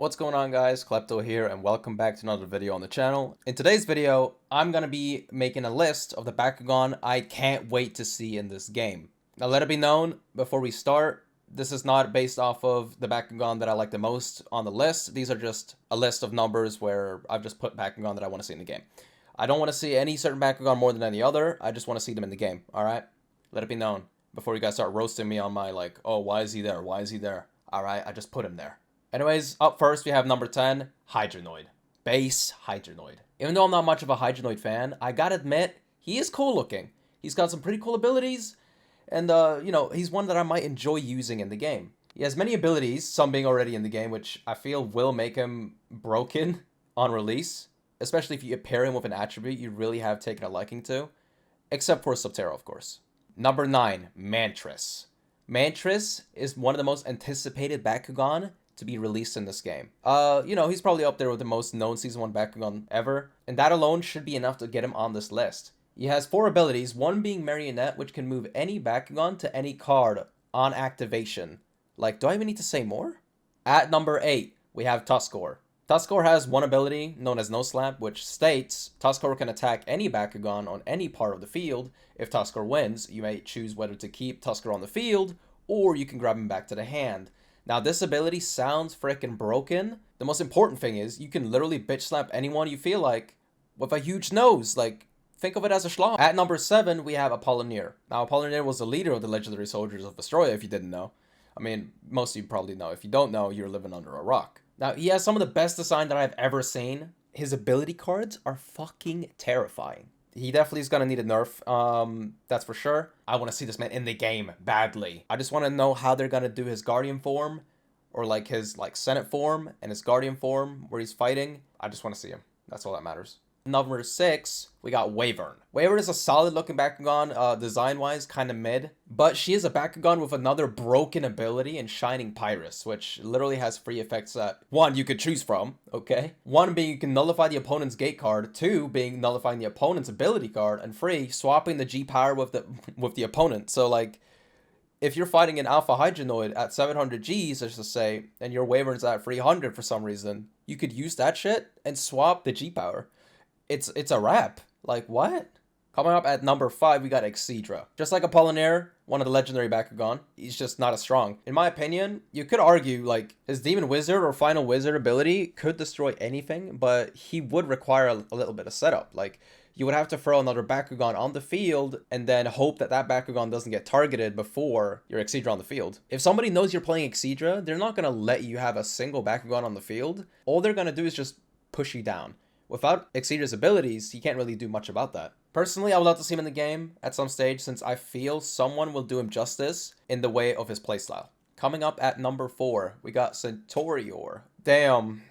What's going on, guys? Klepto here, and welcome back to another video on the channel. In today's video, I'm gonna be making a list of the Bakugan I can't wait to see in this game. Now, let it be known before we start, this is not based off of the Bakugan that I like the most on the list. These are just a list of numbers where I've just put Bakugan that I want to see in the game. I don't want to see any certain Bakugan more than any other. I just want to see them in the game. All right, let it be known before you guys start roasting me on my oh, why is he there? Why is he there? All right, I just put him there. Anyways, up first we have number 10, Hydranoid. Base Hydranoid. Even though I'm not much of a Hydranoid fan, I gotta admit, he is cool looking. He's got some pretty cool abilities, and he's one that I might enjoy using in the game. He has many abilities, some being already in the game, which I feel will make him broken on release, especially if you pair him with an attribute you really have taken a liking to, except for Subterra, of course. Number 9, Maness. Maness is one of the most anticipated Bakugan to be released in this game. He's probably up there with the most known Season 1 Bakugan ever, and that alone should be enough to get him on this list. He has 4 abilities, one being Marionette, which can move any Bakugan to any card on activation. Do I even need to say more? At number 8, we have Tusker. Tusker has one ability, known as No Slap, which states Tusker can attack any Bakugan on any part of the field. If Tusker wins, you may choose whether to keep Tusker on the field, or you can grab him back to the hand. Now, this ability sounds freaking broken. The most important thing is you can literally bitch slap anyone you feel like with a huge nose. Think of it as a schlong. At number 7, we have Apollor. Now, Apollor was the leader of the legendary soldiers of Vestroia, if you didn't know. I mean, most of you probably know. If you don't know, you're living under a rock. Now, he has some of the best design that I've ever seen. His ability cards are fucking terrifying. He definitely is going to need a nerf, that's for sure. I want to see this man in the game badly. I just want to know how they're going to do his Guardian form, or his Senate form and his Guardian form where he's fighting. I just want to see him. That's all that matters. Number 6, we got Wver. Wver is a solid looking Bakugan, design-wise, kind of mid. But she is a Bakugan with another broken ability in Shining Pyrus, which literally has 3 effects that, 1, you could choose from, okay? 1 being you can nullify the opponent's gate card, 2 being nullifying the opponent's ability card, and 3, swapping the G power with the opponent. So, if you're fighting an Alpha Hydranoid at 700 Gs, let's just say, and your Wyvern's at 300 for some reason, you could use that shit and swap the G power. It's a wrap. What? Coming up at number 5, we got Exedra. Just like Apollor, one of the legendary Bakugan, he's just not as strong. In my opinion, you could argue, his Demon Wizard or Final Wizard ability could destroy anything, but he would require a little bit of setup. You would have to throw another Bakugan on the field and then hope that Bakugan doesn't get targeted before your Exedra on the field. If somebody knows you're playing Exedra, they're not going to let you have a single Bakugan on the field. All they're going to do is just push you down. Without Exedra's abilities, he can't really do much about that. Personally, I would love to see him in the game at some stage, since I feel someone will do him justice in the way of his playstyle. Coming up at number 4, we got Centor. Damn.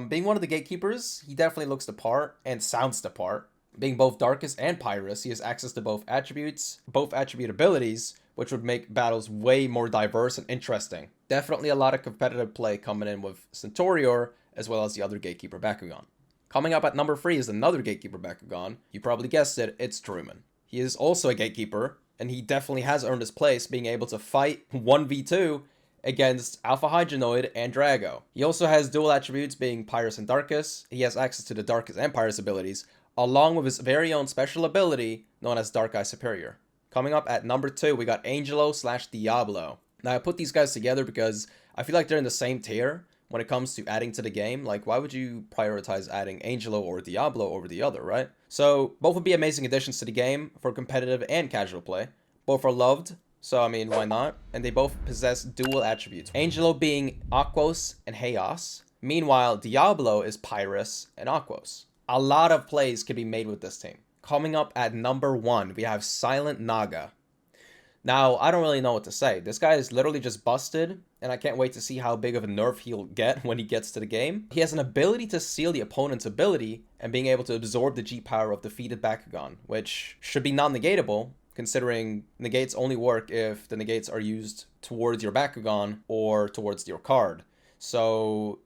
Being one of the gatekeepers, he definitely looks the part and sounds the part. Being both Darkest and Pyrus, he has access to both attribute abilities, which would make battles way more diverse and interesting. Definitely a lot of competitive play coming in with Centor, as well as the other gatekeeper Bakugan. Coming up at number 3 is another gatekeeper Bakugan. You probably guessed it, it's Truman. He is also a gatekeeper, and he definitely has earned his place being able to fight 1v2 against Alpha Hydranoid and Drago. He also has dual attributes being Pyrus and Darkest. He has access to the Darkest and Pyrus abilities, along with his very own special ability known as Dark Eye Superior. Coming up at number 2, we got Angelo/Diablo. Now, I put these guys together because I feel like they're in the same tier when it comes to adding to the game. Why would you prioritize adding Angelo or Diablo over the other, right? So, both would be amazing additions to the game for competitive and casual play. Both are loved, so I mean, why not? And they both possess dual attributes. Angelo being Aquos and Chaos. Meanwhile, Diablo is Pyrus and Aquos. A lot of plays could be made with this team. Coming up at number 1, we have Silent Naga. Now, I don't really know what to say. This guy is literally just busted, and I can't wait to see how big of a nerf he'll get when he gets to the game. He has an ability to seal the opponent's ability and being able to absorb the G power of defeated Bakugan, which should be non-negatable, considering negates only work if the negates are used towards your Bakugan or towards your card. So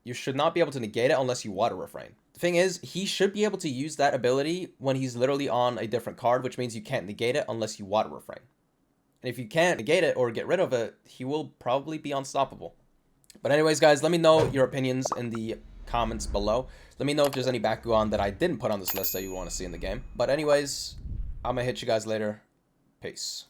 you should not be able to negate it unless you water refrain. The thing is, he should be able to use that ability when he's literally on a different card, which means you can't negate it unless you water refrain. And if you can't negate it or get rid of it, he will probably be unstoppable. But anyways, guys, let me know your opinions in the comments below. Let me know if there's any Bakugan that I didn't put on this list that you want to see in the game. But anyways, I'm gonna hit you guys later. Peace.